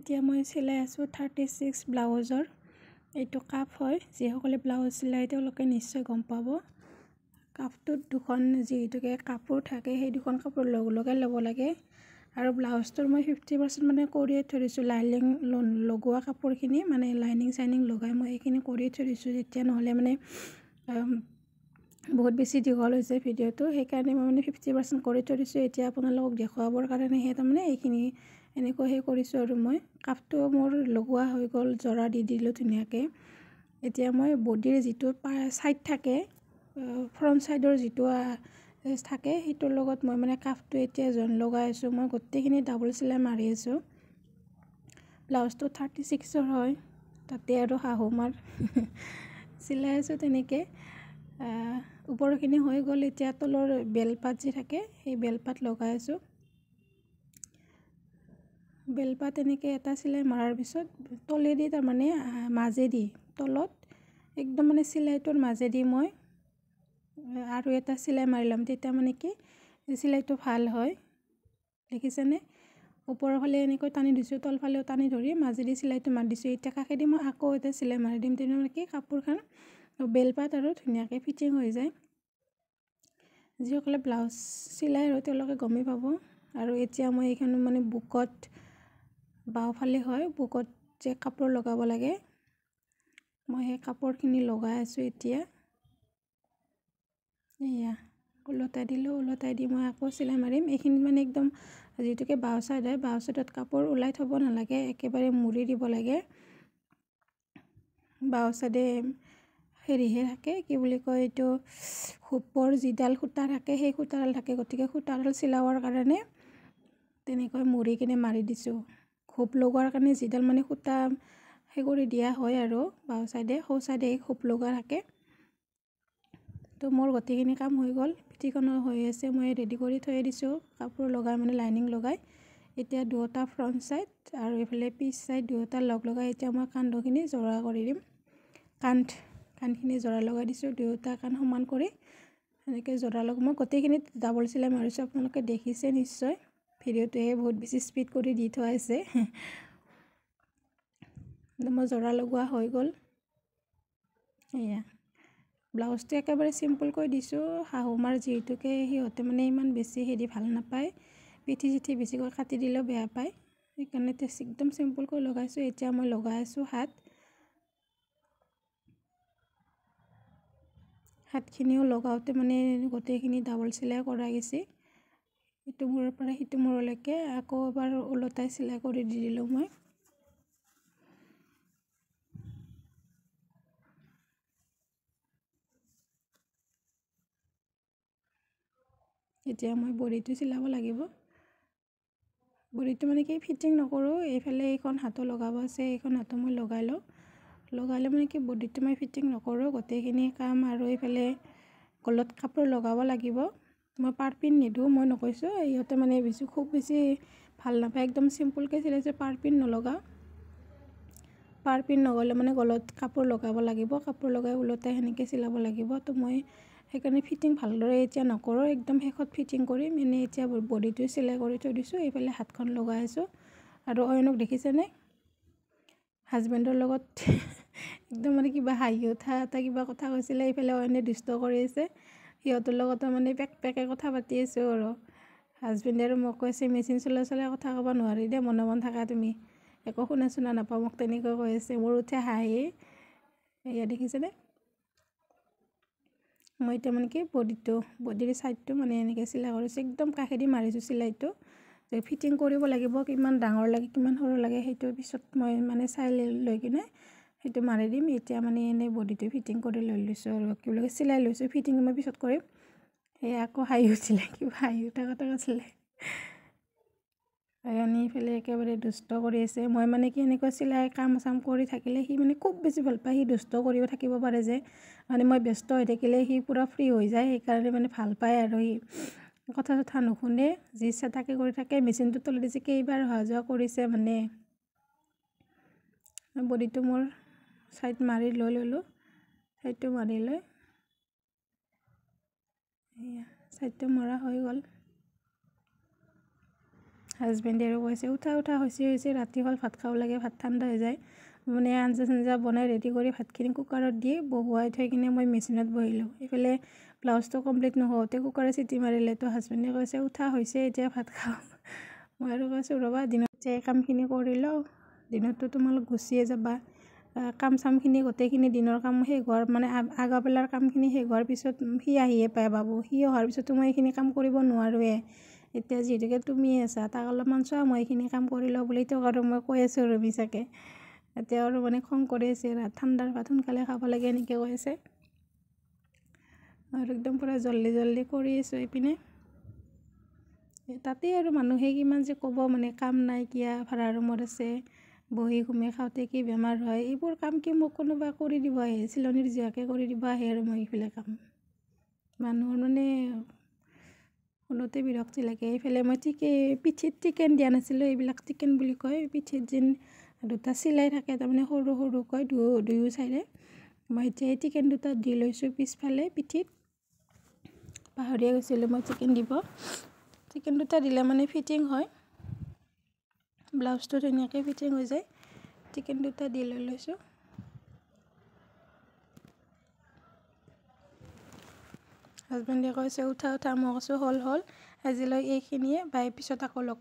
এতিয়া মই চিলাই আছোঁ 36 ব্লাউজৰ। এইটো কাপ হয়, যিসকলে ব্লাউজ চিলাই তেওঁলোকে নিশ্চয় গম পাব। কাপটোত দুখন যিহেতুকে কাপোৰ থাকে, সেই দুখন কাপোৰ লগাই ল'ব লাগে। আৰু ব্লাউজটোৰ মই 50% মানে কৰিয়ে থৈ দিছোঁ। লাইনিং লগোৱা কাপোৰখিনি মানে লাইনিং চাইনিং লগাই মই এইখিনি কৰিয়ে থৈ দিছোঁ, তেতিয়া নহ'লে মানে বহুত বেছি দীঘল হৈছে ভিডিঅ'টো, সেইকাৰণে মই মানে 50% কৰি থৈ দিছোঁ। এতিয়া আপোনালোকক দেখুৱাবৰ কাৰণেহে তাৰমানে এইখিনি এনেকৈ কৰিছোঁ। আৰু মই কাপটো মোৰ লগোৱা হৈ গ'ল, জৰা দি দিলোঁ ধুনীয়াকৈ। এতিয়া মই বডিৰ যিটো ছাইড থাকে, ফ্ৰণ্ট ছাইডৰ যিটো থাকে, সেইটোৰ লগত মই মানে কাপটো এতিয়া জইন লগাই আছোঁ। মই গোটেইখিনি ডাবল চিলাই মাৰি আছোঁ। ব্লাউজটো 36ৰ হয়, তাতে আৰু শাহু মাৰ চিলাই আছোঁ তেনেকৈ। ওপৰখিনি হৈ গ'ল, এতিয়া তলৰ বেলপাত যি থাকে সেই বেলপাত লগাই আছোঁ। বেলপাত এনেকৈ এটা চিলাই মৰাৰ পিছত তলেদি তাৰমানে মাজেদি তলত একদম মানে চিলাইটোৰ মাজেদি মই আৰু এটা চিলাই মাৰি ল'ম, তেতিয়া মানে কি চিলাইটো ভাল হয়। দেখিছেনে? ওপৰৰ ফালে এনেকৈ টানি দিছোঁ, তলফালেও টানি ধৰি মাজেদি চিলাইটো মাৰি দিছোঁ। এতিয়া কাষেদি মই আকৌ এটা চিলাই মাৰি দিম, তেনেকৈ মানে কি কাপোৰখন বেলপাত আৰু ধুনীয়াকৈ ফিটিং হৈ যায়। যিসকলে ব্লাউজ চিলাই আৰু তেওঁলোকে গমেই পাব। আৰু এতিয়া মই এইখন মানে বুকত বাওঁফালে হয়, বুকত যে কাপোৰ লগাব লাগে, মই সেই কাপোৰখিনি লগাই আছোঁ এতিয়া। এয়া ওলটাই দিলোঁ, ওলটাই দি মই আকৌ চিলাই মাৰিম। এইখিনি মানে একদম যিহেতুকে বাওঁ চাইড হয়, বাওঁ চাইডত কাপোৰ ওলাই থ'ব নালাগে, একেবাৰে মুৰি দিব লাগে। বাওঁ চাইডে হেৰিহে থাকে, কি বুলি কয় এইটো, হুপৰ যিডাল সূতা থাকে সেই সূতাডাল থাকে, গতিকে সূতাডাল চিলাবৰ কাৰণে তেনেকৈ মুৰি কিনে মাৰি দিছোঁ। হুপ লগোৱাৰ কাৰণে যিডাল মানে সূতা কৰি দিয়া হয় আৰু বাওঁ চাইডে, সোঁ চাইডে হুপ লগোৱা থাকে। তো মোৰ গোটেইখিনি কাম হৈ গ'ল, পিঠিখনো হৈ আছে, মই ৰেডি কৰি থৈ দিছোঁ কাপোৰ লগাই মানে লাইনিং লগাই। এতিয়া দুয়োটা ফ্ৰণ্ট ছাইড আৰু এইফালে পিছ ছাইড দুয়োটা লগাই এতিয়া মই কান্ধখিনি জোৰা কৰি দিম। কাণখিনি জোৰা লগাই দিছোঁ, দুয়োটা কাণ সমান কৰি এনেকৈ জোৰা মই গোটেইখিনিত ডাবল চিলাই মাৰিছোঁ। আপোনালোকে দেখিছে নিশ্চয়, ভিডিঅ'টোৱে বহুত বেছি স্পীড কৰি দি থোৱা আছে। মই জোৰা লগোৱা হৈ গ'ল। এয়া ব্লাউজটো একেবাৰে চিম্পুলকৈ দিছোঁ। শাহুমাৰ যিহেতুকে সিহঁতে মানে ইমান বেছি হেৰি ভাল নাপায়, পিঠি চিঠি বেছিকৈ কাটি দিলেও বেয়া পায়, সেইকাৰণে একদম চিম্পুলকৈ লগাইছোঁ। এতিয়া মই লগাই আছোঁ হাতখিনিও লগাওঁতে মানে গোটেইখিনি ডাবল চিলাই কৰা গৈছে, ইটো মূৰৰ পৰা সিটো মূৰলৈকে। আকৌ এবাৰ ওলটাই চিলাই কৰি দি দিলোঁ মই। এতিয়া মই বডিটো চিলাব লাগিব। বডিটো মানে কি ফিটিং নকৰোঁ, এইফালে এইখন হাতো লগাব আছে, এইখন হাতো মই লগাই লওঁ। লগালে মানে কি বডিটো মই ফিটিং নকৰোঁ, গোটেইখিনি কাম। আৰু এইফালে গলত কাপোৰ লগাব লাগিব। মই পাৰপিন নিদিওঁ, মই নকৈছোঁ, ইহঁতে মানে খুব বেছি ভাল নাপায়, একদম চিম্পুলকৈ চিলাইছোঁ, পাৰপিন নলগাওঁ। পাৰপিন নগ'লে মানে গলত কাপোৰ লগাব লাগিব, কাপোৰ লগাই ওলটাই সেনেকৈ চিলাব লাগিব। তো মই সেইকাৰণে ফিটিং ভালদৰে এতিয়া নকৰোঁ, একদম শেষত ফিটিং কৰিম। এনেই এতিয়া বডিটো চিলাই কৰি থৈ দিছোঁ, এইফালে হাতখন লগাই আছোঁ। আৰু অইনক দেখিছেনে, হাজবেণ্ডৰ লগত একদম মানে কিবা হাঁহি উঠা এটা কিবা কথা কৈছিলে, এইফালে অইনে দুষ্ট কৰি আছে, সিহঁতৰ লগতো মানে পেকে কথা পাতি আছোঁ। আৰু হাজবেণ্ডে আৰু মোক কৈছে, মেচিন চলাই চলাই কথা ক'ব নোৱাৰি দে, মনে মন থাকা তুমি, একো শুনা চুনা নাপাওঁ, মোক তেনেকৈ কৈ আছে। মোৰ উঠে হাঁহি। এয়া দেখিছেনে, মই এতিয়া মানে কি বডিৰ ছাইডটো মানে এনেকৈ চিলাই কৰিছোঁ, একদম কাষেদি মাৰিছোঁ চিলাইটো। ফিটিং কৰিব লাগিব, কিমান ডাঙৰ লাগে কিমান সৰু লাগে সেইটো পিছত মই মানে চাই লৈ কিনে সেইটো মাৰি দিম। এতিয়া মানে এনেই বডিটো ফিটিং কৰি লৈ লৈছোঁ, আৰু কি বুলি চিলাই লৈছোঁ, ফিটিং মই পিছত কৰিম। সেয়া আকৌ হাঁহি উঠিলে, কিবা হাঁহি উঠা কথা কৈছিলে। আনি পেলাই একেবাৰে দুষ্ট কৰি আছে। মই মানে কি এনেকুৱা চিলাই কাম চাম কৰি থাকিলে সি মানে খুব বেছি ভাল পায়, সি দুষ্ট কৰিও থাকিব পাৰে যে, মানে মই ব্যস্ত হৈ থাকিলে সি পূৰা ফ্ৰী হৈ যায়, সেইকাৰণে মানে ভাল পায়। আৰু সি কথা চথা নুশুনে, যি ইচ্ছা তাকে কৰি থাকে। মেচিনটো তলেদি যে কেইবাৰ অহা যোৱা কৰিছে, মানে বডিটো মোৰ ছাইড মাৰি লৈ ল'লোঁ, ছাইডটো মাৰি লৈ এয়া ছাইডটো মৰা হৈ গ'ল। হাজবেণ্ডে আৰু কৈছে উঠা উঠা হৈছে ৰাতি হ'ল ভাত খাব লাগে, ভাত ঠাণ্ডা হৈ যায়। মানে আঞ্জা চাঞ্জা বনাই ৰেডি কৰি ভাতখিনি কুকাৰত দি বহুৱাই থৈ কিনে মই মেচিনত বহিলোঁ। এইফালে ব্লাউজটো কমপ্লিট নহওঁতে কুকাৰে চিটি মাৰিলে। তো হাজবেণ্ডে কৈছে উঠা হৈছে এতিয়া ভাত খাওঁ। মই আৰু কৈছোঁ ৰ'বা দিনত এই কামখিনি কৰি লওঁ, দিনততো তোমালোক গুচিয়ে যাবা। কাম চামখিনি গোটেইখিনি দিনৰ কাম শেষ হোৱাৰ মানে আগবেলাৰ কামখিনি শেষ হোৱাৰ পিছত সি আহিয়ে পায় বাবু। সি অহাৰ পিছতো মই এইখিনি কাম কৰিব নোৱাৰোৱে। এতিয়া যিহেতুকে তুমি আছা তাক অলপমান চোৱা, মই এইখিনি কাম কৰি লওঁ বুলি তেওঁক আৰু মই কৈ আছোঁ আৰু মিছাকৈ। এতিয়া আৰু মানে খং কৰি আছে, ঠাণ্ডাৰ ভাত সোনকালে খাব লাগে এনেকৈ কৈ আছে। আৰু একদম পূৰা জল্দি কৰি আছোঁ এইপিনে। তাতেই আৰু মানুহে কিমান যে ক'ব মানে কাম নাইকিয়া, ভাড়া ৰুমত আছে, বহি ঘুমে খাওঁতে কি বেমাৰ হয়। এইবোৰ কাম কি মোক কোনোবা কৰি দিব আহে, চিলনীৰ জীয়াকে কৰি দিব আহে আৰু মই এইফালে কাম। মানুহৰ মানে শুনোতে বিৰক্তি লাগে। এইফালে মই পিঠিত টিকেন দিয়া নাছিলোঁ, এইবিলাক টিকেন বুলি কয়। পিঠিত যেন দুটা চিলাই থাকে তাৰমানে সৰু সৰুকৈ দুয়ো চাইডে। মই এতিয়া এই টিকেন দুটা দি লৈছোঁ পিছফালে পিঠিত। পাহৰিয়ে গৈছিলোঁ মই টিকেন দিব। টিকেন দুটা দিলে মানে ফিটিং হয়, ব্লাউজটো ধুনীয়াকৈ ফিটিং হৈ যায়। টিকেন দুটা দি লৈছোঁ। হাজবেণ্ডে কৈছে উঠা উঠা, মই কৈছোঁ হ'ল আজিলৈ এইখিনিয়ে, বাই পিছত আকৌ লগ